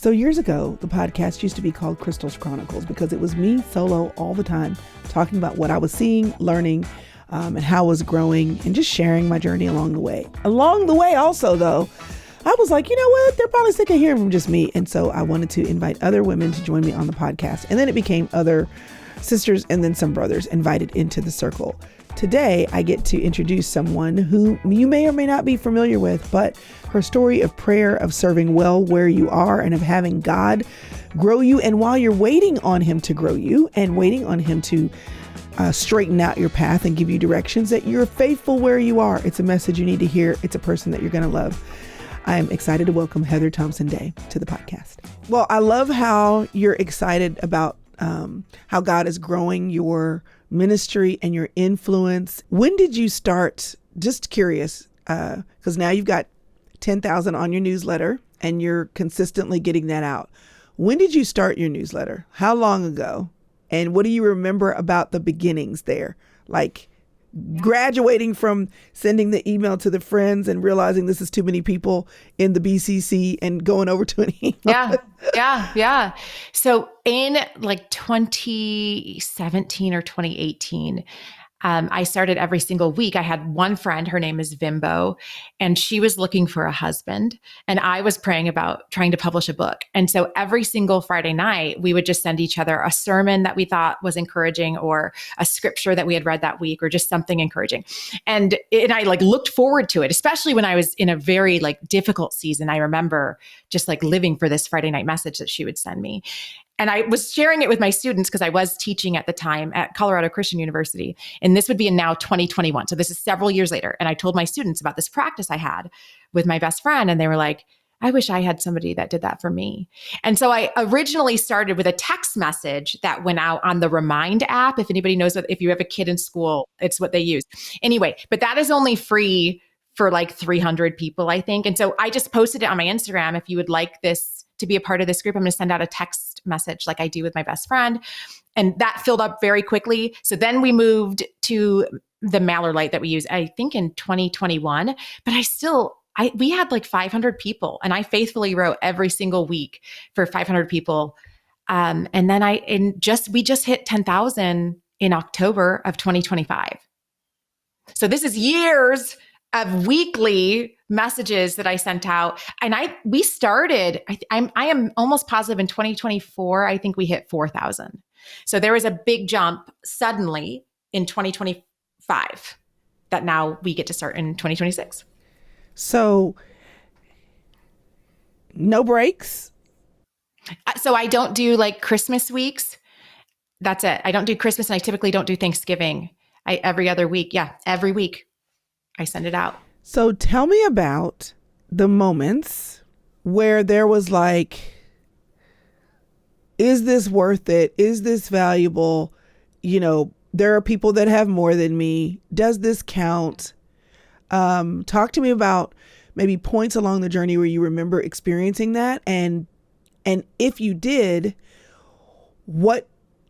So years ago, the podcast used to be called Chrystal's Chronicles because it was me solo all the time, talking about what I was seeing, learning, and how I was growing, and just sharing my journey along the way. Along the way also, though, I was like, you know what? They're probably sick of hearing from just me. And so I wanted to invite other women to join me on the podcast. And then it became other sisters and then some brothers invited into the circle. Today, I get to introduce someone who you may or may not be familiar with, but her story of prayer, of serving well where you are, and of having God grow you. And while you're waiting on him to grow you and waiting on him to straighten out your path and give you directions, that you're faithful where you are. It's a message you need to hear. It's a person that you're going to love. I'm excited to welcome Heather Thompson Day to the podcast. Well, I love how you're excited about how God is growing your ministry and your influence. When did you start? Just curious, because now you've got 10,000 on your newsletter and you're consistently getting that out. When did you start your newsletter? How long ago? And what do you remember about the beginnings there? Like graduating from sending the email to the friends and realizing this is too many people in the BCC and going over to an email. Yeah. So in like 2017 or 2018, I started every single week. I had one friend, her name is Vimbo, and she was looking for a husband. And I was praying about trying to publish a book. And so every single Friday night, we would just send each other a sermon that we thought was encouraging, or a scripture that we had read that week, or just something encouraging. And I like looked forward to it, especially when I was in a very like difficult season. I remember just like living for this Friday night message that she would send me. And I was sharing it with my students because I was teaching at the time at Colorado Christian University. And this would be in now 2021. So this is several years later. And I told my students about this practice I had with my best friend. And they were like, I wish I had somebody that did that for me. And so I originally started with a text message that went out on the Remind app. If anybody knows if you have a kid in school, it's what they use. Anyway, but that is only free for like 300 people, I think. And so I just posted it on my Instagram. If you would like this to be a part of this group, I'm going to send out a text message like I do with my best friend. And that filled up very quickly. So then we moved to the mailer light that we use, I think in 2021, but we had like 500 people, and I faithfully wrote every single week for 500 people. And then we just hit 10,000 in October of 2025. So this is years of weekly messages that I sent out. And we started, I am almost positive in 2024, I think we hit 4,000. So there was a big jump suddenly in 2025 that now we get to start in 2026. So no breaks? So I don't do like Christmas weeks. That's it. I don't do Christmas, and I typically don't do Thanksgiving. Every other week. Yeah. Every week I send it out. So tell me about the moments where there was like, is this worth it? Is this valuable? You know, there are people that have more than me. Does this count? Talk to me about maybe points along the journey where you remember experiencing that. And if you did,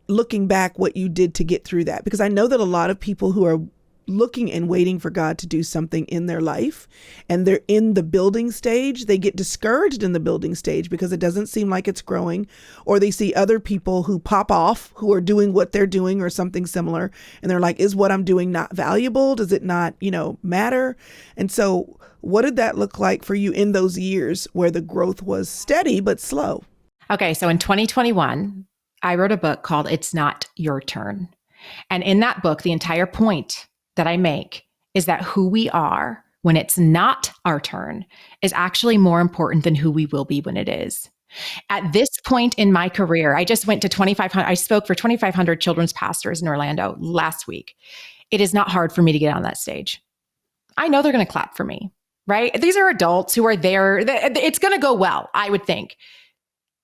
looking back, what you did to get through that? Because I know that a lot of people who are looking and waiting for God to do something in their life, and they're in the building stage, they get discouraged in the building stage because it doesn't seem like it's growing, or they see other people who pop off who are doing what they're doing or something similar, and they're like, is what I'm doing not valuable? Does it not, matter? And so what did that look like for you in those years where the growth was steady but slow? Okay, so in 2021, I wrote a book called It's Not Your Turn. And in that book, the entire point that I make is that who we are when it's not our turn is actually more important than who we will be when it is. At this point in my career, I just went to 2,500. I spoke for 2,500 children's pastors in Orlando last week. It is not hard for me to get on that stage. I know they're going to clap for me, right? These are adults who are there. It's going to go well, I would think.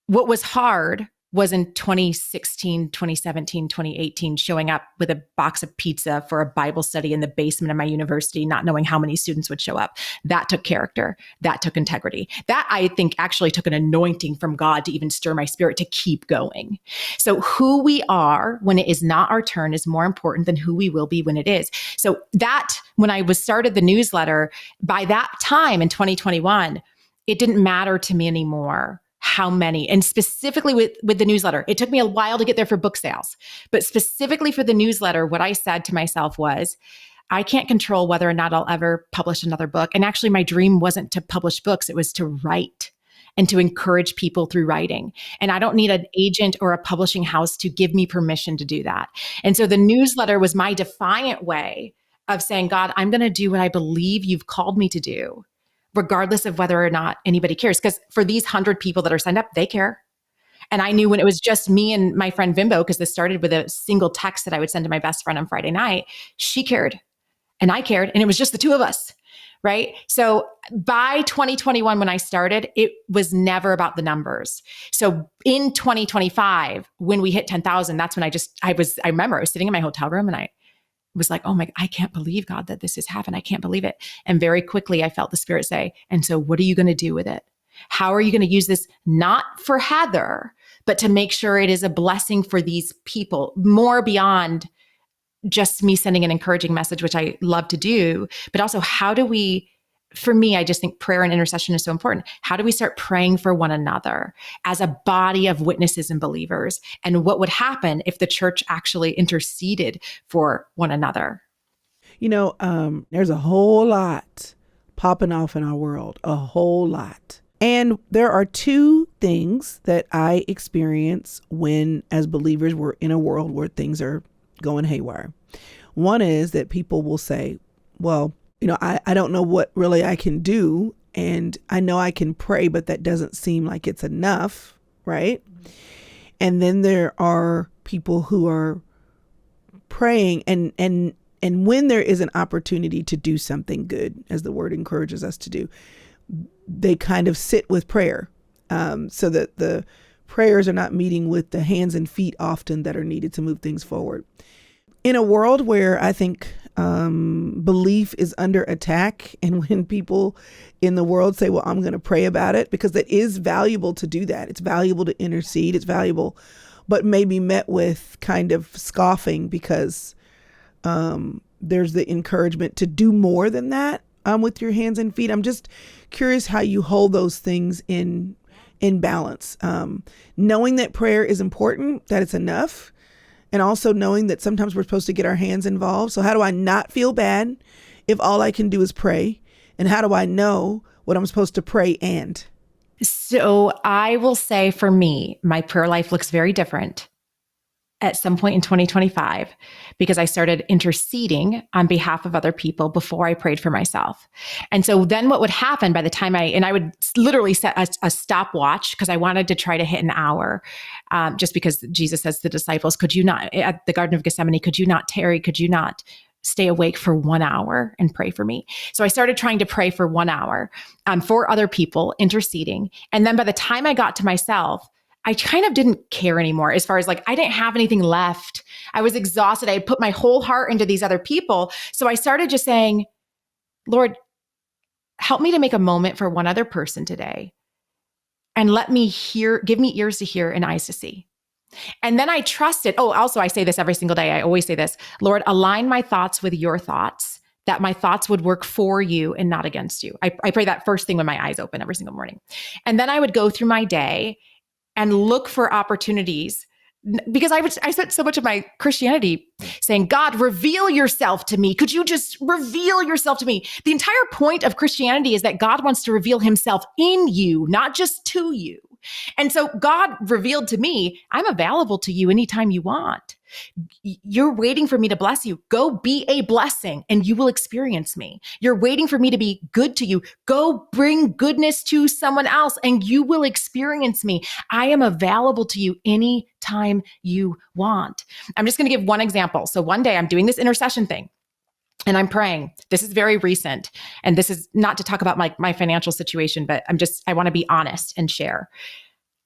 What was hard was in 2016, 2017, 2018, showing up with a box of pizza for a Bible study in the basement of my university, not knowing how many students would show up. That took character. That took integrity. That, I think, actually took an anointing from God to even stir my spirit to keep going. So who we are when it is not our turn is more important than who we will be when it is. So that, when I started the newsletter, by that time in 2021, it didn't matter to me anymore how many, and specifically with the newsletter. It took me a while to get there for book sales, but specifically for the newsletter, what I said to myself was, I can't control whether or not I'll ever publish another book. And actually, my dream wasn't to publish books, it was to write and to encourage people through writing. And I don't need an agent or a publishing house to give me permission to do that. And so the newsletter was my defiant way of saying, God, I'm going to do what I believe you've called me to do, regardless of whether or not anybody cares. Because for these 100 people that are signed up, they care. And I knew when it was just me and my friend Bimbo, because this started with a single text that I would send to my best friend on Friday night, she cared and I cared, and it was just the two of us. Right. So by 2021, when I started, it was never about the numbers. So in 2025, when we hit 10,000, that's when I remember I was sitting in my hotel room and I was like, oh my, I can't believe, God, that this has happened. I can't believe it. And very quickly I felt the Spirit say, and so what are you going to do with it? How are you going to use this, not for Heather, but to make sure it is a blessing for these people, more beyond just me sending an encouraging message, which I love to do, but also how do we, for me, I just think prayer and intercession is so important. How do we start praying for one another as a body of witnesses and believers? And what would happen if the church actually interceded for one another? There's a whole lot popping off in our world, a whole lot. And there are two things that I experience when, as believers, we're in a world where things are going haywire. One is that people will say, well, I don't know what really I can do. And I know I can pray, but that doesn't seem like it's enough. Right. And then there are people who are praying and when there is an opportunity to do something good, as the word encourages us to do, they kind of sit with prayer, so that the prayers are not meeting with the hands and feet often that are needed to move things forward. In a world where I think belief is under attack, and when people in the world say, well, I'm going to pray about it, because it is valuable to do that. It's valuable to intercede. It's valuable, but may be met with kind of scoffing because there's the encouragement to do more than that with your hands and feet. I'm just curious how you hold those things in balance, knowing that prayer is important, that it's enough, and also knowing that sometimes we're supposed to get our hands involved. So how do I not feel bad if all I can do is pray? And how do I know what I'm supposed to pray and? So I will say, for me, my prayer life looks very different at some point in 2025, because I started interceding on behalf of other people before I prayed for myself. And so then what would happen by the time I would literally set a stopwatch, because I wanted to try to hit an hour, just because Jesus says to the disciples, could you not, at the Garden of Gethsemane, could you not tarry? Could you not stay awake for 1 hour and pray for me? So I started trying to pray for 1 hour for other people, interceding. And then by the time I got to myself, I kind of didn't care anymore, as far as I didn't have anything left. I was exhausted. I had put my whole heart into these other people. So I started just saying, Lord, help me to make a moment for one other person today. And let me hear, give me ears to hear and eyes to see. And then I trusted. Oh, also I say this every single day. I always say this, Lord, align my thoughts with your thoughts, that my thoughts would work for you and not against you. I pray that first thing when my eyes open every single morning. And then I would go through my day and look for opportunities, because I spent so much of my Christianity saying, God, reveal yourself to me. Could you just reveal yourself to me? The entire point of Christianity is that God wants to reveal himself in you, not just to you. And so God revealed to me, I'm available to you anytime you want. You're waiting for me to bless you. Go be a blessing and you will experience me. You're waiting for me to be good to you. Go bring goodness to someone else and you will experience me. I am available to you anytime you want. I'm just going to give one example. So one day I'm doing this intercession thing and I'm praying. This is very recent. And this is not to talk about my financial situation, but I want to be honest and share.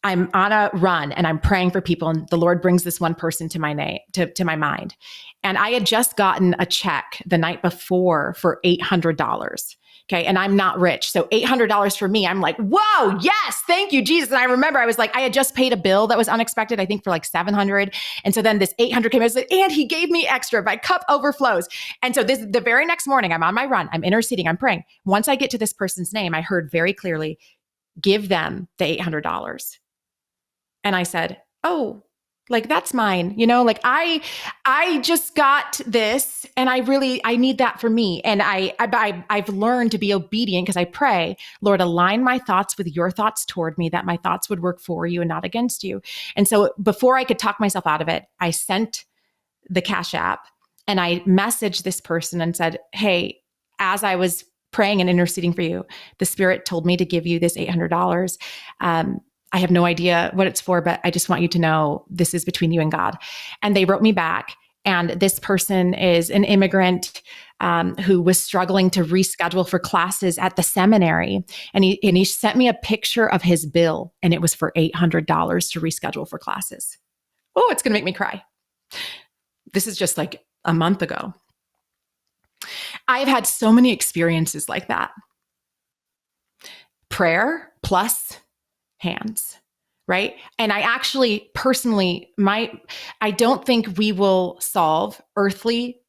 I'm on a run and I'm praying for people, and the Lord brings this one person to my mind. And I had just gotten a check the night before for $800. Okay. And I'm not rich. So $800 for me, I'm like, whoa, yes, thank you, Jesus. And I remember I was like, I had just paid a bill that was unexpected, I think for like $700. And so then this $800 came, I was like, and he gave me extra, my cup overflows. And so the very next morning, I'm on my run, I'm interceding, I'm praying. Once I get to this person's name, I heard very clearly, give them the $800. And I said, oh, like that's mine, like I just got this and I need that for me. And I've learned to be obedient because I pray, Lord, align my thoughts with your thoughts toward me, that my thoughts would work for you and not against you. And so before I could talk myself out of it, I sent the Cash App and I messaged this person and said, hey, as I was praying and interceding for you, the Spirit told me to give you this $800. I have no idea what it's for, but I just want you to know this is between you and God. And they wrote me back. And this person is an immigrant who was struggling to reschedule for classes at the seminary. And he sent me a picture of his bill, and it was for $800 to reschedule for classes. Oh, it's going to make me cry. This is just like a month ago. I've had so many experiences like that. Prayer plus hands, right? And I actually personally, I don't think we will solve earthly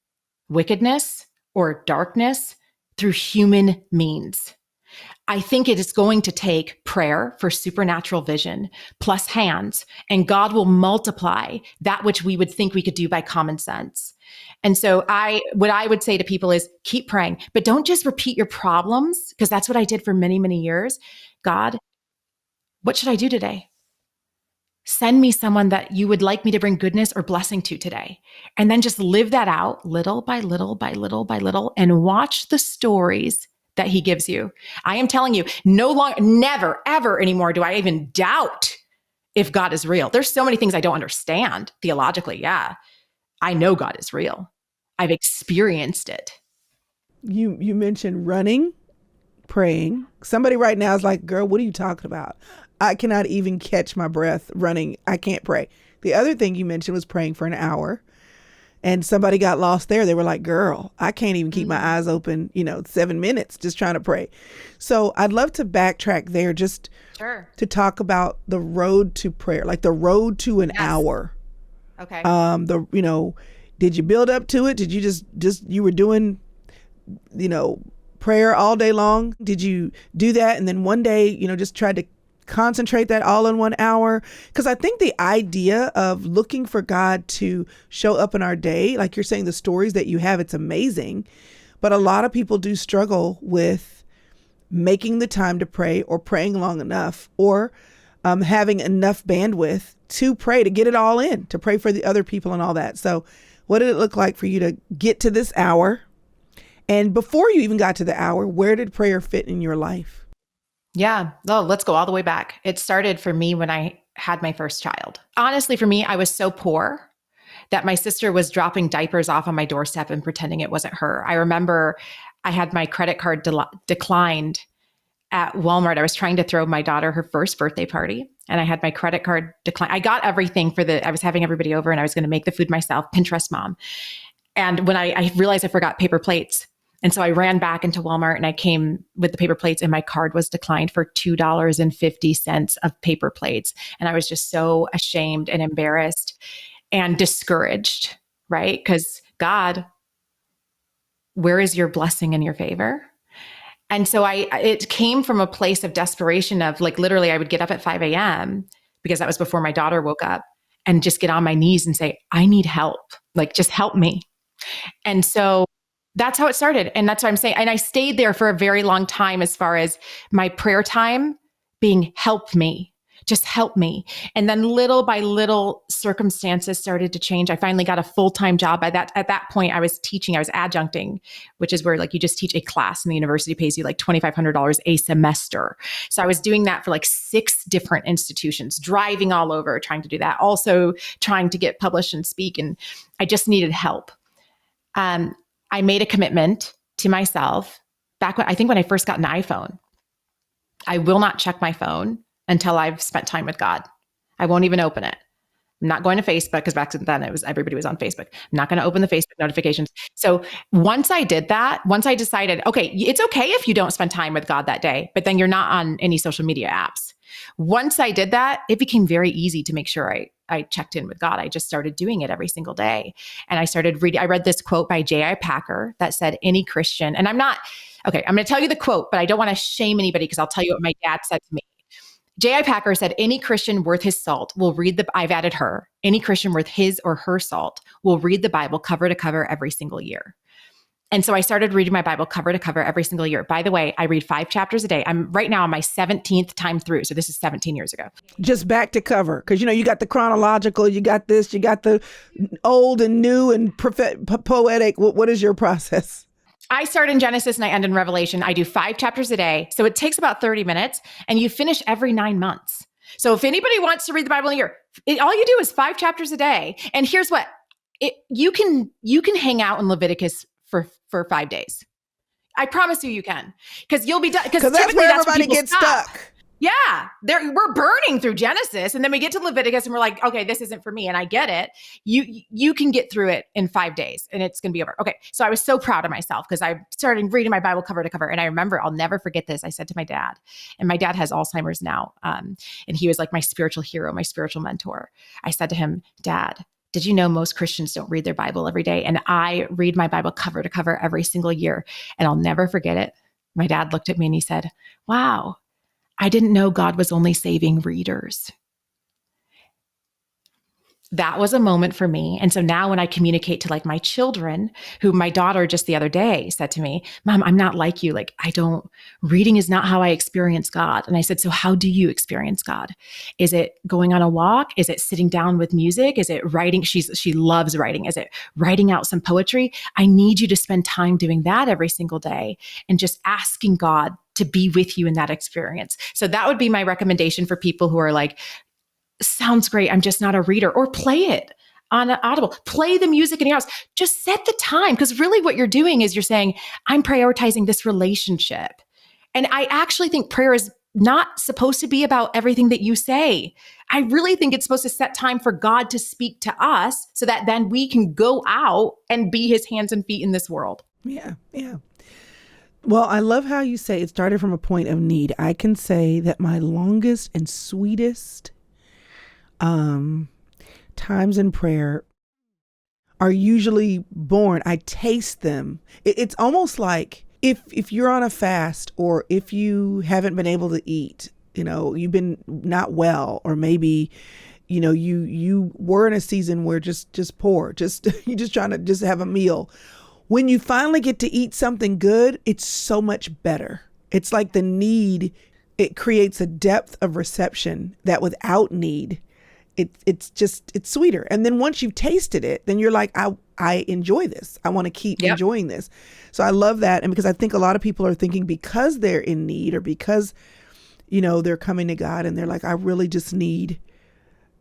wickedness or darkness through human means. I think it is going to take prayer for supernatural vision plus hands, and God will multiply that which we would think we could do by common sense. And so what I would say to people is keep praying, but don't just repeat your problems, because that's what I did for many, many years. God, what should I do today? Send me someone that you would like me to bring goodness or blessing to today. And then just live that out little by little by little by little and watch the stories that he gives you. I am telling you, never, ever anymore do I even doubt if God is real. There's so many things I don't understand theologically. Yeah, I know God is real. I've experienced it. You mentioned running, praying. Somebody right now is like, girl, what are you talking about? I cannot even catch my breath running. I can't pray. The other thing you mentioned was praying for an hour. And somebody got lost there. They were like, girl, I can't even keep my eyes open, 7 minutes just trying to pray. So I'd love to backtrack there just to talk about the road to prayer, like the road to an hour. Okay. Did you build up to it? Did you just you were doing, prayer all day long? Did you do that? And then one day, just tried to concentrate that all in 1 hour? Because I think the idea of looking for God to show up in our day, like you're saying, the stories that you have, it's amazing. But a lot of people do struggle with making the time to pray or praying long enough or having enough bandwidth to pray, to get it all in, to pray for the other people and all that. So what did it look like for you to get to this hour? And before you even got to the hour, where did prayer fit in your life? Yeah. Oh, let's go all the way back. It started for me when I had my first child. Honestly, for me, I was so poor that my sister was dropping diapers off on my doorstep and pretending it wasn't her. I remember I had my credit card declined at Walmart. I was trying to throw my daughter her first birthday party, and I had my credit card declined. I got everything I was having everybody over, and I was going to make the food myself, Pinterest mom. And when I realized I forgot paper plates, and so I ran back into Walmart and I came with the paper plates, and my card was declined for $2.50 of paper plates. And I was just so ashamed and embarrassed and discouraged, right? Because God, where is your blessing and your favor? And so it came from a place of desperation of like, literally I would get up at 5 a.m. because that was before my daughter woke up, and just get on my knees and say, I need help. Like, just help me. And so that's how it started. And that's what I'm saying. And I stayed there for a very long time as far as my prayer time being help me, just help me. And then little by little circumstances started to change. I finally got a full-time job. At that point I was teaching, I was adjuncting, which is where like you just teach a class and the university pays you like $2,500 a semester. So I was doing that for like 6 different institutions, driving all over, trying to do that. Also trying to get published and speak. And I just needed help. I made a commitment to myself back when I first got an iPhone. I will not check my phone until I've spent time with God. I won't even open it. I'm not going to Facebook, because back then everybody was on Facebook. I'm not going to open the Facebook notifications. So once I did that, once I decided, okay, it's okay if you don't spend time with God that day, but then you're not on any social media apps. Once I did that, it became very easy to make sure I checked in with God. I just started doing it every single day. And I started reading. I read this quote by J.I. Packer that said, any Christian, and I'm going to tell you the quote, but I don't want to shame anybody, because I'll tell you what my dad said to me. J.I. Packer said, any Christian worth his salt will read I've added her, any Christian worth his or her salt will read the Bible cover to cover every single year. And so I started reading my Bible cover to cover every single year. By the way, I read 5 chapters a day. I'm right now on my 17th time through. So this is 17 years ago. Just back to cover. Because, you got the chronological, you got this, you got the old and new and poetic. What is your process? I start in Genesis and I end in Revelation. I do 5 chapters a day. So it takes about 30 minutes and you finish every 9 months. So if anybody wants to read the Bible in a year, all you do is 5 chapters a day. And here's what, you can hang out in Leviticus for 5 days. I promise you can, because you'll be done. Because that's where everybody gets stuck. Yeah, we're burning through Genesis, and then we get to Leviticus, and we're like, okay, this isn't for me, and I get it. You can get through it in 5 days, and it's going to be over. Okay, so I was so proud of myself because I started reading my Bible cover to cover, and I remember, I'll never forget this. I said to my dad, and my dad has Alzheimer's now, and he was like my spiritual hero, my spiritual mentor. I said to him, Dad, did you know most Christians don't read their Bible every day? And I read my Bible cover to cover every single year. And I'll never forget it. My dad looked at me and he said, wow, I didn't know God was only saving readers. That was a moment for me. And so now when I communicate to like my children, who my daughter just the other day said to me, Mom, I'm not like you. Like reading is not how I experience God. And I said, so how do you experience God? Is it going on a walk? Is it sitting down with music? Is it writing? She loves writing. Is it writing out some poetry? I need you to spend time doing that every single day and just asking God to be with you in that experience. So that would be my recommendation for people who are like, sounds great, I'm just not a reader, or play it on an Audible, play the music in your house, just set the time. Because really what you're doing is you're saying, I'm prioritizing this relationship. And I actually think prayer is not supposed to be about everything that you say. I really think it's supposed to set time for God to speak to us so that then we can go out and be his hands and feet in this world. Yeah. Well, I love how you say it started from a point of need. I can say that my longest and sweetest times in prayer are usually born. I taste them. It's almost like if you're on a fast, or if you haven't been able to eat, you've been not well, or maybe, you were in a season where just poor, you're just trying to just have a meal. When you finally get to eat something good, it's so much better. It's like the need, it creates a depth of reception that without need, it's sweeter. And then once you've tasted it, then you're like, I enjoy this. I want to keep enjoying this. So I love that. And because I think a lot of people are thinking because they're in need, or because, they're coming to God and they're like, I really just need,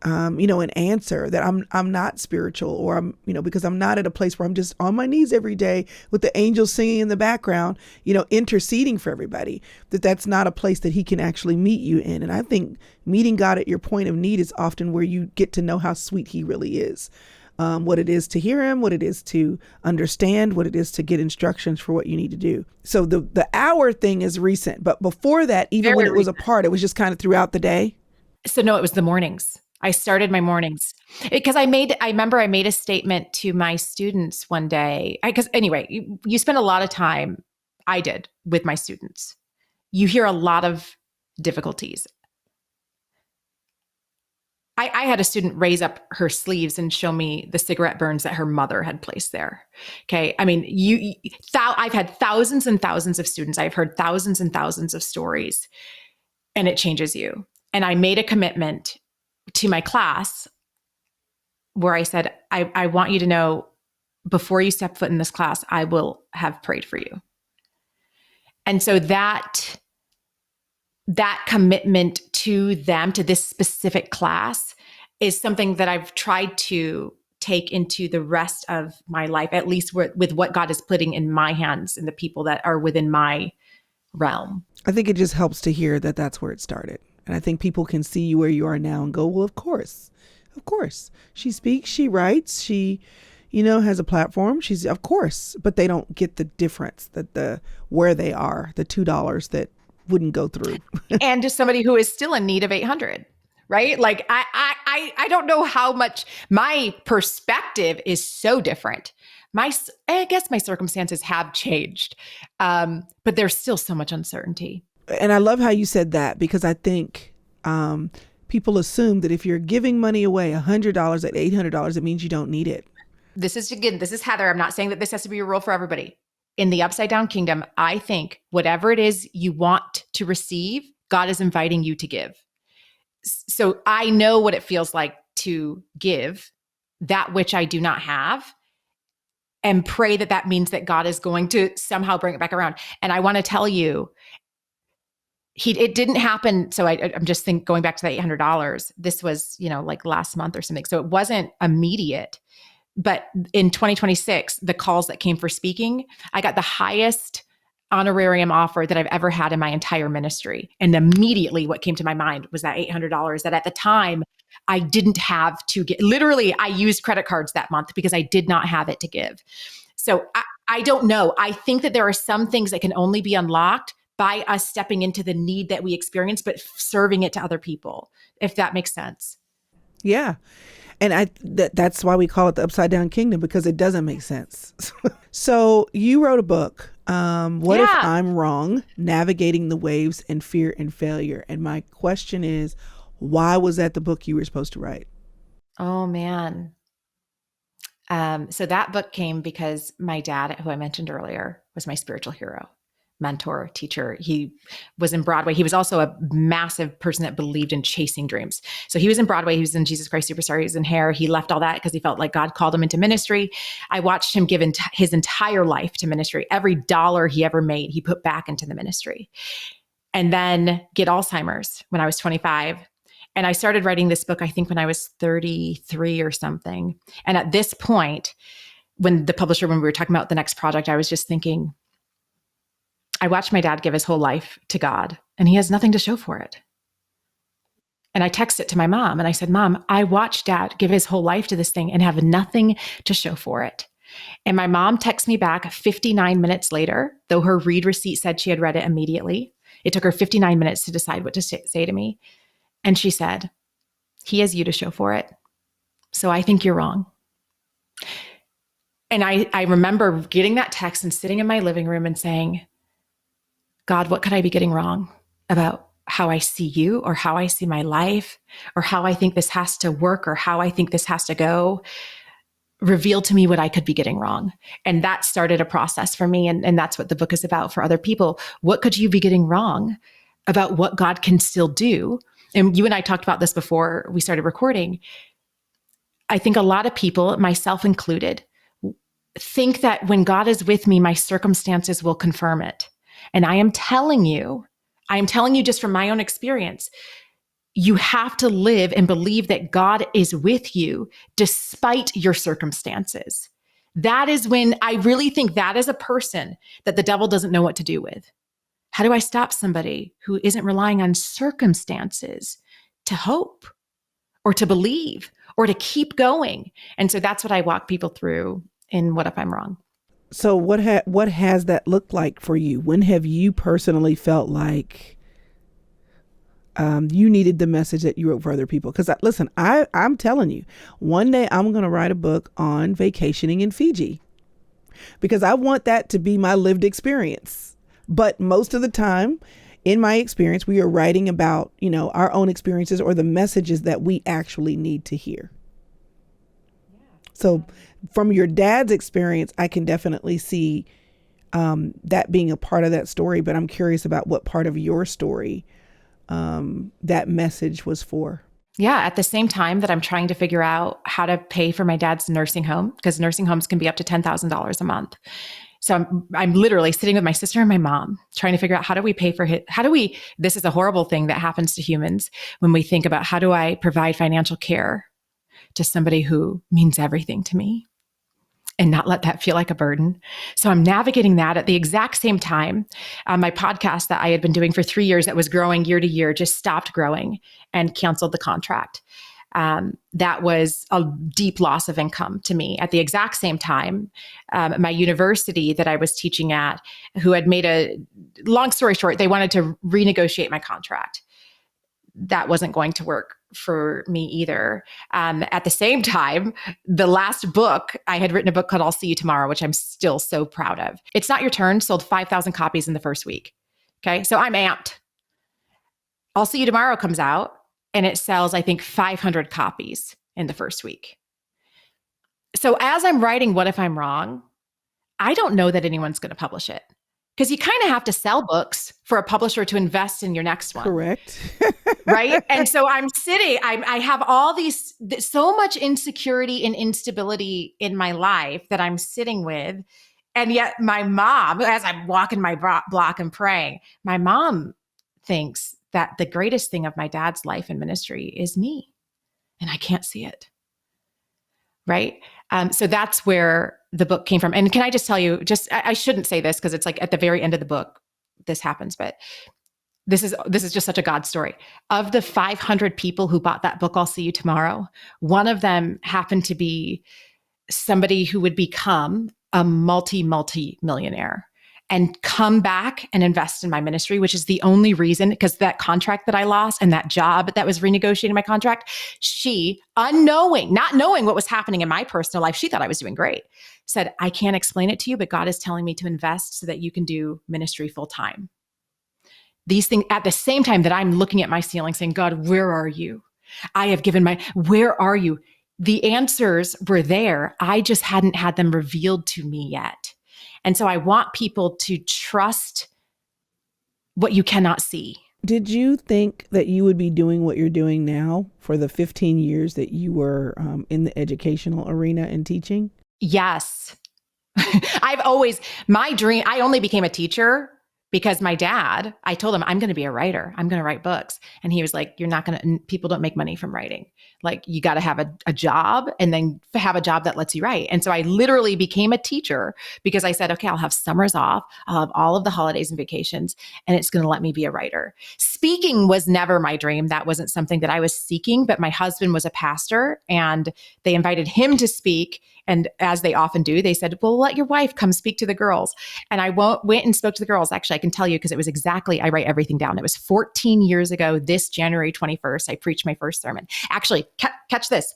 an answer, that I'm not spiritual, or I'm, because I'm not at a place where I'm just on my knees every day with the angels singing in the background, interceding for everybody, that's not a place that he can actually meet you in. And I think meeting God at your point of need is often where you get to know how sweet he really is, what it is to hear him, what it is to understand, what it is to get instructions for what you need to do. So the hour thing is recent, but before that, even when it was apart, it was just kind of throughout the day. So no, it was the mornings. I started my mornings because I remember I made a statement to my students one day. Because anyway, you spend a lot of time, I did, with my students. You hear a lot of difficulties. I had a student raise up her sleeves and show me the cigarette burns that her mother had placed there. Okay. I mean, I've had thousands and thousands of students. I've heard thousands and thousands of stories, and it changes you. And I made a commitment to my class where I said, I want you to know, before you step foot in this class, I will have prayed for you. And so that commitment to them, to this specific class, is something that I've tried to take into the rest of my life, at least with what God is putting in my hands and the people that are within my realm. I think it just helps to hear that that's where it started. And I think people can see you where you are now and go, well, of course. She speaks, she writes, she, has a platform. She's, of course, but they don't get the difference, that where they are, the $2 that wouldn't go through. And just somebody who is still in need of 800, right? Like I don't know how much my perspective is so different. I guess my circumstances have changed, but there's still so much uncertainty. And I love how you said that, because I think people assume that if you're giving money away, $100 at $800, it means you don't need it. This is Heather. I'm not saying that this has to be a rule for everybody. In the upside down kingdom, I think whatever it is you want to receive, God is inviting you to give. So I know what it feels like to give that which I do not have, and pray that that means that God is going to somehow bring it back around. And I want to tell you, it didn't happen. So I'm just going back to that $800. This was, like last month or something. So it wasn't immediate. But in 2026, the calls that came for speaking, I got the highest honorarium offer that I've ever had in my entire ministry. And immediately what came to my mind was that $800 that at the time I didn't have to get. Literally, I used credit cards that month because I did not have it to give. So I don't know. I think that there are some things that can only be unlocked by us stepping into the need that we experience, but serving it to other people, if that makes sense. Yeah. And that's why we call it the upside down kingdom, because it doesn't make sense. So you wrote a book, What If I'm Wrong? Navigating the Waves and Fear and Failure. And my question is, why was that the book you were supposed to write? Oh, man. So that book came because my dad, who I mentioned earlier, was my spiritual hero, mentor, teacher. He was in Broadway. He was also a massive person that believed in chasing dreams. So he was in Broadway. He was in Jesus Christ Superstar. He was in Hair. He left all that because he felt like God called him into ministry. I watched him give his entire life to ministry. Every dollar he ever made, he put back into the ministry. And then get Alzheimer's when I was 25. And I started writing this book, I think, when I was 33 or something. And at this point, when we were talking about the next project, I was just thinking, I watched my dad give his whole life to God, and he has nothing to show for it. And I texted it to my mom, and I said, Mom, I watched Dad give his whole life to this thing and have nothing to show for it. And my mom texted me back 59 minutes later, though her read receipt said she had read it immediately. It took her 59 minutes to decide what to say to me. And she said, he has you to show for it. So I think you're wrong. And I remember getting that text and sitting in my living room and saying, God, what could I be getting wrong about how I see you, or how I see my life, or how I think this has to work, or how I think this has to go? Reveal to me what I could be getting wrong. And that started a process for me. And that's what the book is about for other people. What could you be getting wrong about what God can still do? And you and I talked about this before we started recording. I think a lot of people, myself included, think that when God is with me, my circumstances will confirm it. And I am telling you just from my own experience, you have to live and believe that God is with you despite your circumstances. That is when I really think that is a person that the devil doesn't know what to do with. How do I stop somebody who isn't relying on circumstances to hope or to believe or to keep going? And so that's what I walk people through in What If I'm Wrong? So what has that looked like for you? When have you personally felt like you needed the message that you wrote for other people? Because listen, I'm telling you, one day I'm going to write a book on vacationing in Fiji, because I want that to be my lived experience. But most of the time, in my experience, we are writing about, our own experiences or the messages that we actually need to hear. So from your dad's experience, I can definitely see that being a part of that story. But I'm curious about what part of your story that message was for. Yeah. At the same time that I'm trying to figure out how to pay for my dad's nursing home, because nursing homes can be up to $10,000 a month. So I'm literally sitting with my sister and my mom trying to figure out, how do we pay for this is a horrible thing that happens to humans when we think about, how do I provide financial care to somebody who means everything to me and not let that feel like a burden. So I'm navigating that at the exact same time. My podcast that I had been doing for 3 years that was growing year to year just stopped growing and canceled the contract. That was a deep loss of income to me. At the exact same time, my university that I was teaching at, who had long story short, they wanted to renegotiate my contract. That wasn't going to work for me either. At the same time, the last book, I had written a book called I'll See You Tomorrow, which I'm still so proud of. It's Not Your Turn sold 5,000 copies in the first week. Okay. So I'm amped. I'll See You Tomorrow comes out. and it sells, I think, 500 copies in the first week. So as I'm writing What If I'm Wrong, I don't know that anyone's going to publish it, because you kind of have to sell books for a publisher to invest in your next one. Correct. Right. And so I'm sitting, I have all so much insecurity and instability in my life that I'm sitting with. And yet my mom, as I'm walking my block and praying, my mom thinks that the greatest thing of my dad's life and ministry is me. And I can't see it. Right. So that's where the book came from. And can I just tell you, I shouldn't say this because it's like at the very end of the book, this happens, but this is just such a God story. Of the 500 people who bought that book, I'll See You Tomorrow, one of them happened to be somebody who would become a multi-millionaire and come back and invest in my ministry, which is the only reason, because that contract that I lost and that job that was renegotiating my contract, she, not knowing what was happening in my personal life, she thought I was doing great, said, I can't explain it to you, but God is telling me to invest so that you can do ministry full time. These things at the same time that I'm looking at my ceiling saying, God, where are you? I have given where are you? The answers were there. I just hadn't had them revealed to me yet. And so I want people to trust what you cannot see. Did you think that you would be doing what you're doing now for the 15 years that you were in the educational arena and teaching? Yes. My dream, I only became a teacher because my dad, I told him, I'm going to be a writer. I'm going to write books. And he was like, people don't make money from writing. Like, you got to have a job and then have a job that lets you write. And so I literally became a teacher because I said, okay, I'll have summers off. I'll have all of the holidays and vacations, and it's going to let me be a writer. Speaking was never my dream. That wasn't something that I was seeking, but my husband was a pastor and they invited him to speak. And as they often do, they said, well, let your wife come speak to the girls. And I went and spoke to the girls. Actually, I can tell you because it was I write everything down. It was 14 years ago, this January 21st, I preached my first sermon. Actually, catch this.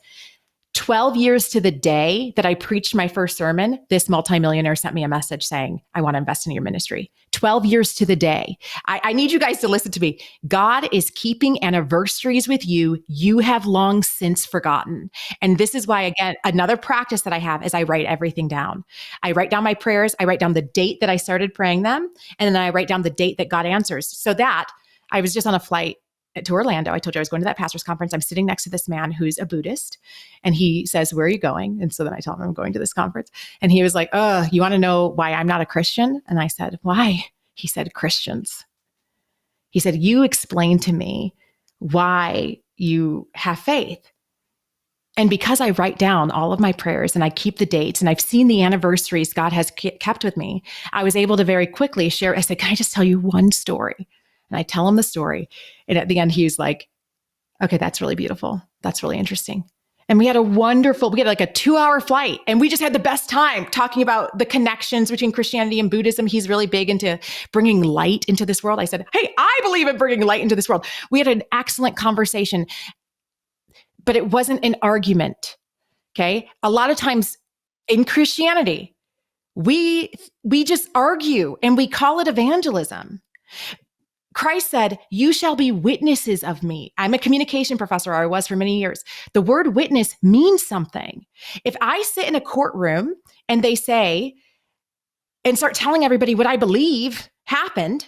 12 years to the day that I preached my first sermon, this multimillionaire sent me a message saying, I want to invest in your ministry. 12 years to the day. I need you guys to listen to me. God is keeping anniversaries with you. You have long since forgotten. And this is why, again, another practice that I have is I write everything down. I write down my prayers. I write down the date that I started praying them. And then I write down the date that God answers. So that I was just on a flight to Orlando. I told you I was going to that pastor's conference. I'm sitting next to this man who's a Buddhist, and he says, where are you going? And so then I told him I'm going to this conference, and he was like, you want to know why I'm not a Christian? And I said, why? He said, Christians. He said, you explain to me why you have faith. And because I write down all of my prayers and I keep the dates and I've seen the anniversaries God has kept with me, I was able to very quickly share. I said, can I just tell you one story? And I tell him the story. And at the end, he was like, okay, that's really beautiful. That's really interesting. And we had like a 2-hour flight, and we just had the best time talking about the connections between Christianity and Buddhism. He's really big into bringing light into this world. I said, hey, I believe in bringing light into this world. We had an excellent conversation, but it wasn't an argument. Okay. A lot of times in Christianity, we just argue and we call it evangelism. Christ said, you shall be witnesses of me. I'm a communication professor, or I was for many years. The word witness means something. If I sit in a courtroom and they say, and start telling everybody what I believe happened,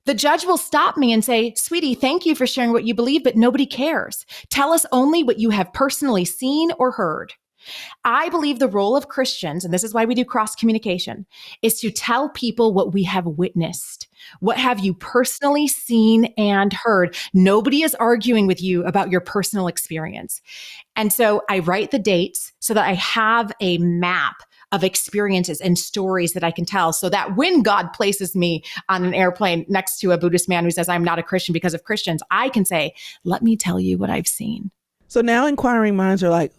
the judge will stop me and say, sweetie, thank you for sharing what you believe, but nobody cares. Tell us only what you have personally seen or heard. I believe the role of Christians, and this is why we do cross communication, is to tell people what we have witnessed. What have you personally seen and heard? Nobody is arguing with you about your personal experience. And so I write the dates so that I have a map of experiences and stories that I can tell, so that when God places me on an airplane next to a Buddhist man who says, I'm not a Christian because of Christians, I can say, let me tell you what I've seen. So now inquiring minds are like,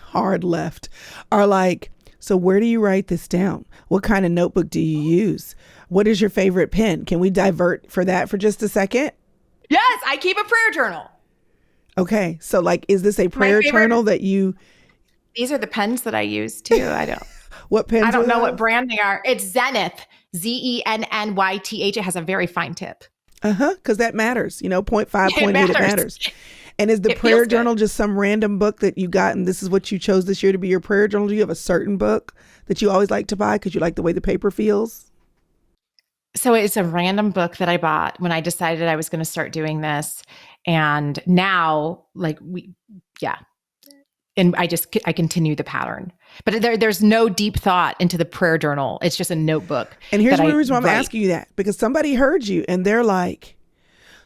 hard left, are like, so where do you write this down? What kind of notebook do you use? What is your favorite pen? Can we divert for that for just a second? Yes, I keep a prayer journal. Okay. So like, is this a prayer journal that you... These are the pens that I use too. I don't. What pens? I don't know what brand they are. It's Zenith, Zennyth. It has a very fine tip. Because that matters. Point 5, It point 8, it matters. matters. And is the It prayer feels good. journal just some random book that you got and this is what you chose this year to be your prayer journal? Do you have a certain book that you always like to buy because you like the way the paper feels? So it's a random book that I bought when I decided I was going to start doing this. And now, yeah. And I continue the pattern. But there's no deep thought into the prayer journal. It's just a notebook. And here's that the reason why I'm write. asking you that, because somebody heard you and they're like,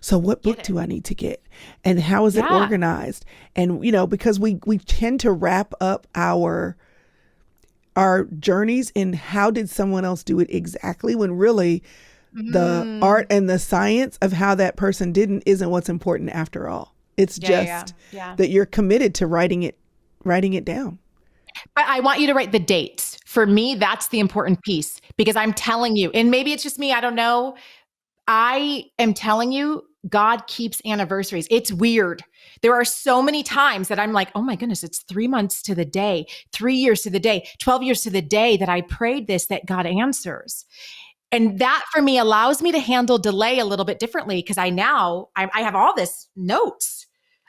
so what book do I need to get? And how is it organized? And, because we tend to wrap up our journeys in how did someone else do it exactly, when really the art and the science of how that person didn't isn't what's important after all. It's just that you're committed to writing it down. But I want you to write the dates. For me, that's the important piece, because I'm telling you, and maybe it's just me, I don't know. I am telling you, God keeps anniversaries. It's weird. There are so many times that I'm like, oh my goodness, it's 3 months to the day, 3 years to the day, 12 years to the day that I prayed this, that God answers. And that for me allows me to handle delay a little bit differently, because I have all this notes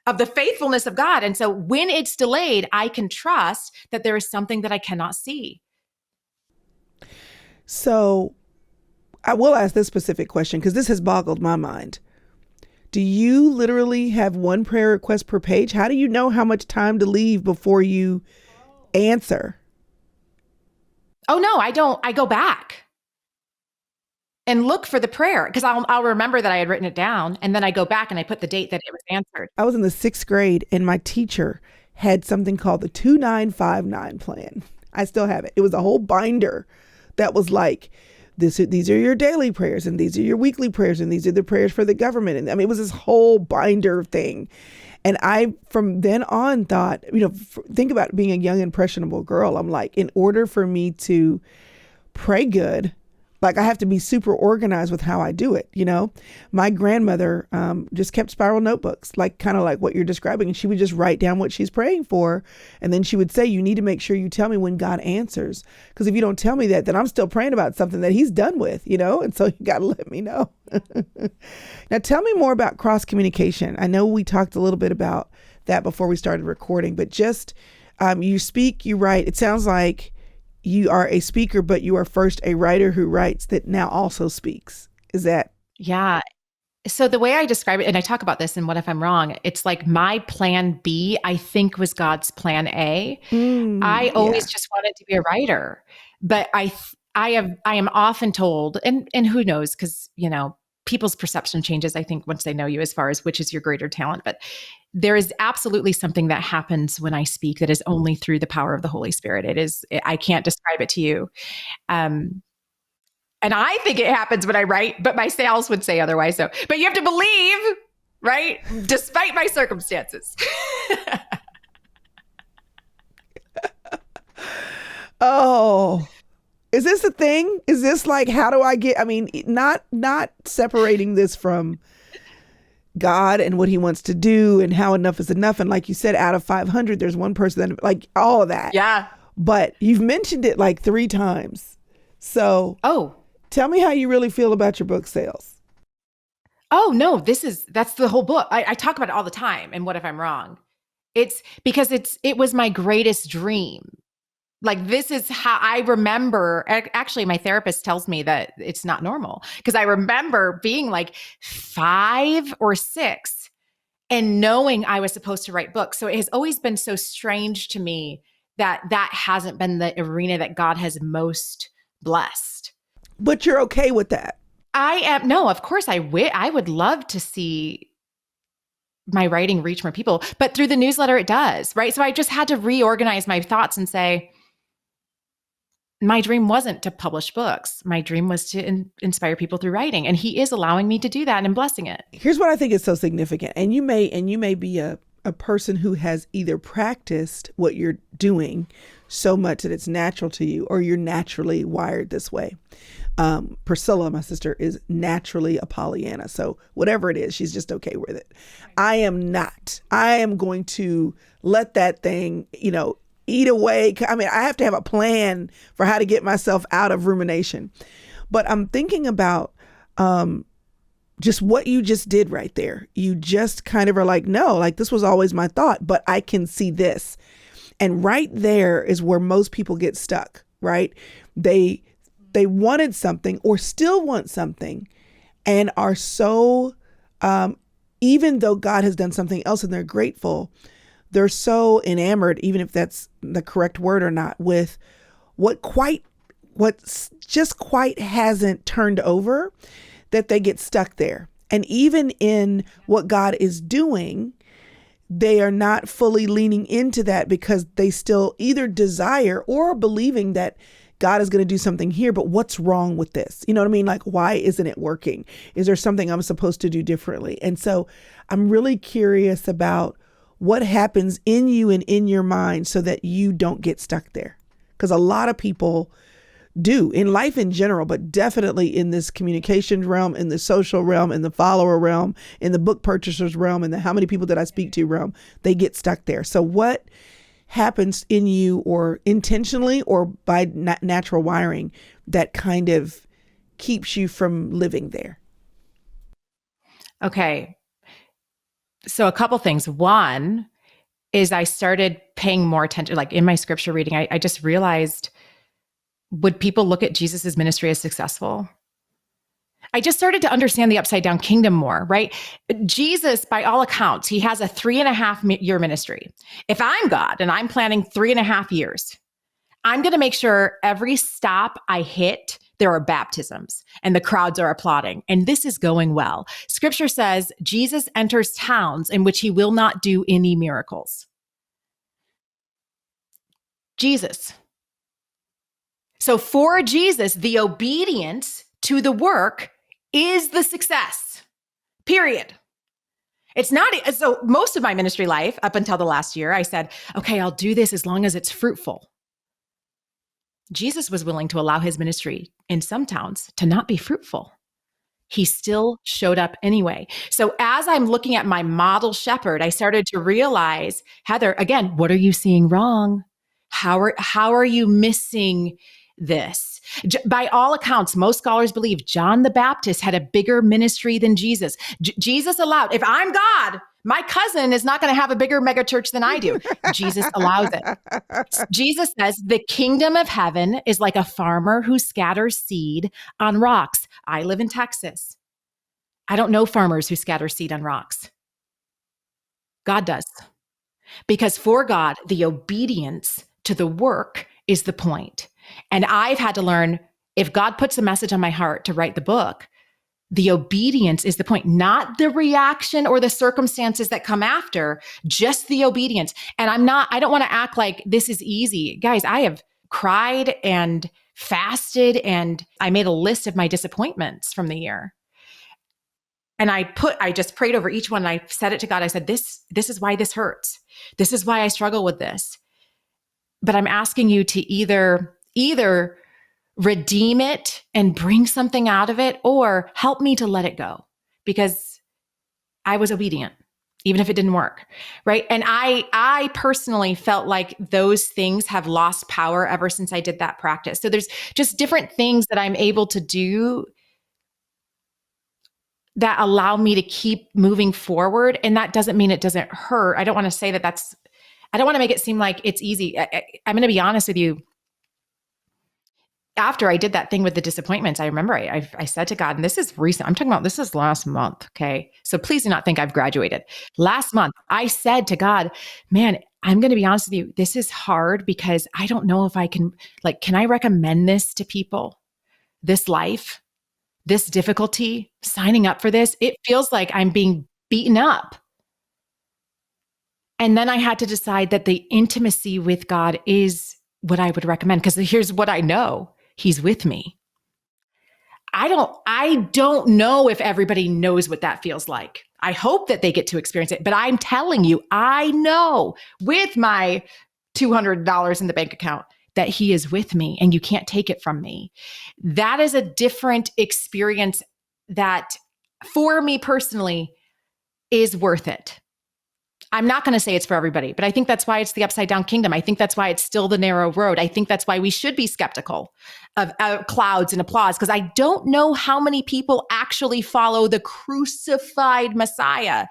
of the faithfulness of God. And so when it's delayed, I can trust that there is something that I cannot see. So I will ask this specific question because this has boggled my mind. Do you literally have one prayer request per page? How do you know how much time to leave before you answer? Oh, no, I don't. I go back and look for the prayer, because I'll remember that I had written it down, and then I go back and I put the date that it was answered. I was in the 6th grade and my teacher had something called the 2959 plan. I still have it. It was a whole binder that was like, these are your daily prayers, and these are your weekly prayers, and these are the prayers for the government. And I mean, it was this whole binder thing. And I, from then on, thought, think about being a young, impressionable girl. I'm like, in order for me to pray good, like I have to be super organized with how I do it. My grandmother just kept spiral notebooks, kind of like what you're describing. And she would just write down what she's praying for. And then she would say, you need to make sure you tell me when God answers. Because if you don't tell me that, then I'm still praying about something that he's done with, And so you got to let me know. Now, tell me more about cross communication. I know we talked a little bit about that before we started recording, but just you speak, you write. It sounds like you are a speaker, but you are first a writer who writes that now also speaks. Is that? Yeah. So the way I describe it, and I talk about this in What If I'm Wrong, it's like my plan B, I think, was God's plan A. I always just wanted to be a writer, but I am often told, and who knows, because, people's perception changes, I think, once they know you, as far as which is your greater talent. But there is absolutely something that happens when I speak that is only through the power of the Holy Spirit. I can't describe it to you. And I think it happens when I write, but my sales would say otherwise. So, but you have to believe, right? Despite my circumstances. Oh, is this a thing? Is this like, how do I get, not separating this from God and what he wants to do and how enough is enough. And like you said, out of 500, there's one person that, like, all of that. Yeah. But you've mentioned it like 3 times. So tell me how you really feel about your book sales. Oh, no, that's the whole book. I talk about it all the time. And What If I'm Wrong? It's because it was my greatest dream. Like, this is how I remember. Actually, my therapist tells me that it's not normal, because I remember being like 5 or 6 and knowing I was supposed to write books. So it has always been so strange to me that hasn't been the arena that God has most blessed. But you're okay with that? I am. No, of course I would love to see my writing reach more people, but through the newsletter, it does, right? So I just had to reorganize my thoughts and say, my dream wasn't to publish books. My dream was to inspire people through writing. And he is allowing me to do that and blessing it. Here's what I think is so significant. And you may be a person who has either practiced what you're doing so much that it's natural to you, or you're naturally wired this way. Priscilla, my sister, is naturally a Pollyanna. So whatever it is, she's just okay with it. I am not. I am going to let that thing, eat away. I have to have a plan for how to get myself out of rumination. But I'm thinking about just what you just did right there. You just kind of are like, no, like this was always my thought, but I can see this. And right there is where most people get stuck, right? They wanted something or still want something and are so, even though God has done something else and they're grateful, they're so enamored, even if that's the correct word or not, with what's just quite hasn't turned over, that they get stuck there. And even in what God is doing, they are not fully leaning into that because they still either desire or believing that God is going to do something here, but what's wrong with this? You know what I mean? Like, why isn't it working? Is there something I'm supposed to do differently? And so I'm really curious about what happens in you and in your mind so that you don't get stuck there. Because a lot of people do in life in general, but definitely in this communication realm, in the social realm, in the follower realm, in the book purchasers realm, and the how many people that I speak to realm, they get stuck there. So what happens in you, or intentionally or by natural wiring, that kind of keeps you from living there? Okay. So a couple things. One is I started paying more attention, like in my scripture reading, I just realized, would people look at Jesus's ministry as successful? I just started to understand the upside down kingdom more, right? Jesus, by all accounts, he has a 3.5-year ministry. If I'm God and I'm planning 3.5 years, I'm going to make sure every stop I hit, there are baptisms and the crowds are applauding. And this is going well. Scripture says Jesus enters towns in which he will not do any miracles. Jesus. So for Jesus, the obedience to the work is the success, period. It's not, so most of my ministry life up until the last year, I said, okay, I'll do this as long as it's fruitful. Jesus was willing to allow his ministry in some towns to not be fruitful. He still showed up anyway. So as I'm looking at my model shepherd, I started to realize, Heather, again, what are you seeing wrong? How are you missing this? By all accounts, most scholars believe John the Baptist had a bigger ministry than Jesus. Jesus allowed, if I'm God, my cousin is not going to have a bigger megachurch than I do. Jesus allows it. Jesus says the kingdom of heaven is like a farmer who scatters seed on rocks. I live in Texas. I don't know farmers who scatter seed on rocks. God does. Because for God, the obedience to the work is the point. And I've had to learn, if God puts a message on my heart to write the book, the obedience is the point, not the reaction or the circumstances that come after, just the obedience. And I don't want to act like this is easy. Guys, I have cried and fasted, and I made a list of my disappointments from the year. And I just prayed over each one. And I said it to God. I said, this is why this hurts. This is why I struggle with this. But I'm asking you to either redeem it and bring something out of it, or help me to let it go, because I was obedient, even if it didn't work. Right. And I personally felt like those things have lost power ever since I did that practice. So there's just different things that I'm able to do that allow me to keep moving forward. And that doesn't mean it doesn't hurt. I don't want to say I don't want to make it seem like it's easy. I'm going to be honest with you. After I did that thing with the disappointments, I remember I said to God, and this is recent, I'm talking about, this is last month. Okay. So please do not think I've graduated. Last month, I said to God, man, I'm going to be honest with you. This is hard because I don't know if I can I recommend this to people? This life, this difficulty, signing up for this, it feels like I'm being beaten up. And then I had to decide that the intimacy with God is what I would recommend. Because here's what I know. He's with me. I don't know if everybody knows what that feels like. I hope that they get to experience it. But I'm telling you, I know with my $200 in the bank account that he is with me, and you can't take it from me. That is a different experience that, for me personally, is worth it. I'm not going to say it's for everybody, but I think that's why it's the upside down kingdom. I think that's why it's still the narrow road. I think that's why we should be skeptical of clouds and applause, because I don't know how many people actually follow the crucified Messiah.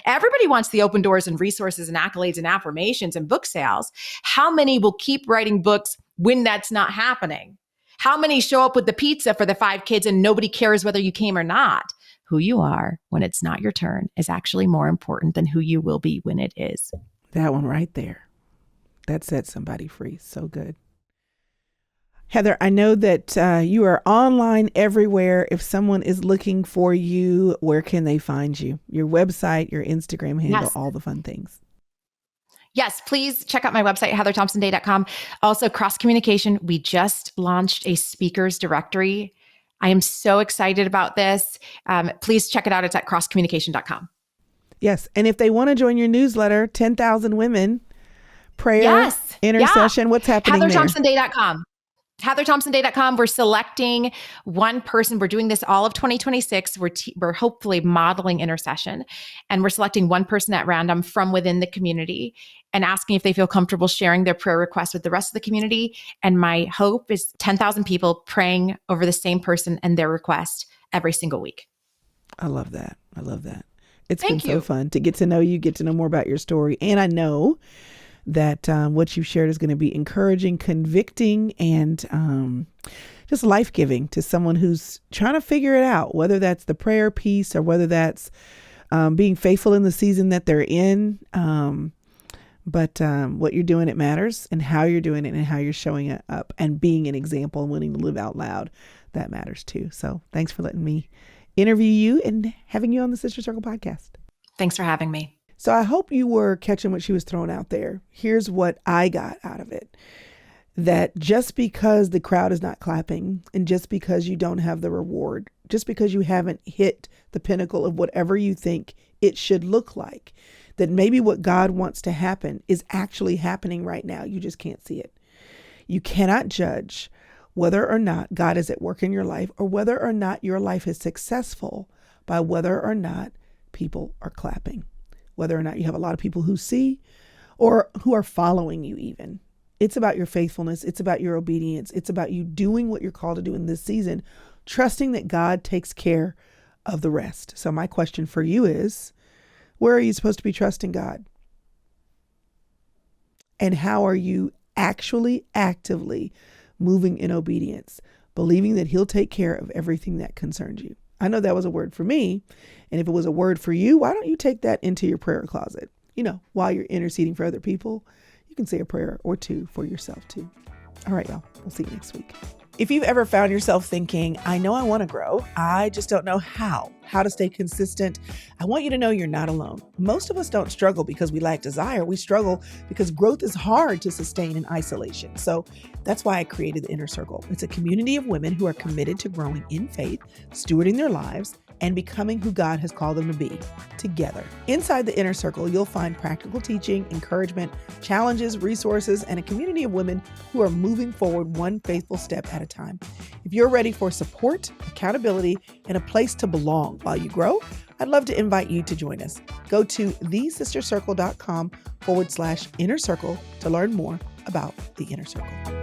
Everybody wants the open doors and resources and accolades and affirmations and book sales. How many will keep writing books when that's not happening? How many show up with the pizza for the 5 kids and nobody cares whether you came or not? Who you are when it's not your turn is actually more important than who you will be when it is. That one right there. That set somebody free. So good. Heather, I know that you are online everywhere. If someone is looking for you, where can they find you? Your website, your Instagram handle, Yes. all the fun things. Yes, please check out my website, heatherthompsonday.com. Also, cross communication. We just launched a speakers directory. I am so excited about this. Please check it out. It's at crosscommunication.com. Yes. And if they want to join your newsletter, 10,000 Women, prayer, intercession, what's happening there? heatherthompsonday.com. heatherthompsonday.com. We're selecting one person. We're doing this all of 2026. We're hopefully modeling intercession, and we're selecting one person at random from within the community and asking if they feel comfortable sharing their prayer request with the rest of the community. And my hope is 10,000 people praying over the same person and their request every single week. I love that. I love that. It's been so fun to get to know you, get to know more about your story. And I know that what you've shared is going to be encouraging, convicting, and just life-giving to someone who's trying to figure it out, whether that's the prayer piece or whether that's being faithful in the season that they're in. But what you're doing, it matters, and how you're doing it and how you're showing it up and being an example and willing to live out loud, that matters too. So thanks for letting me interview you and having you on the Sister Circle podcast. Thanks for having me. So I hope you were catching what she was throwing out there. Here's what I got out of it. That just because the crowd is not clapping, and just because you don't have the reward, just because you haven't hit the pinnacle of whatever you think it should look like, that maybe what God wants to happen is actually happening right now. You just can't see it. You cannot judge whether or not God is at work in your life, or whether or not your life is successful by whether or not people are clapping, whether or not you have a lot of people who see or who are following you even. It's about your faithfulness. It's about your obedience. It's about you doing what you're called to do in this season, trusting that God takes care of the rest. So my question for you is, where are you supposed to be trusting God? And how are you actually actively moving in obedience, believing that He'll take care of everything that concerns you? I know that was a word for me. And if it was a word for you, why don't you take that into your prayer closet? While you're interceding for other people, you can say a prayer or two for yourself too. All right, y'all. We'll see you next week. If you've ever found yourself thinking, I know I want to grow, I just don't know how to stay consistent, I want you to know you're not alone. Most of us don't struggle because we lack desire. We struggle because growth is hard to sustain in isolation. So that's why I created the Inner Circle. It's a community of women who are committed to growing in faith, stewarding their lives, and becoming who God has called them to be together. Inside the Inner Circle, you'll find practical teaching, encouragement, challenges, resources, and a community of women who are moving forward one faithful step at a time. If you're ready for support, accountability, and a place to belong while you grow, I'd love to invite you to join us. Go to thesistercircle.com/inner circle to learn more about the Inner Circle.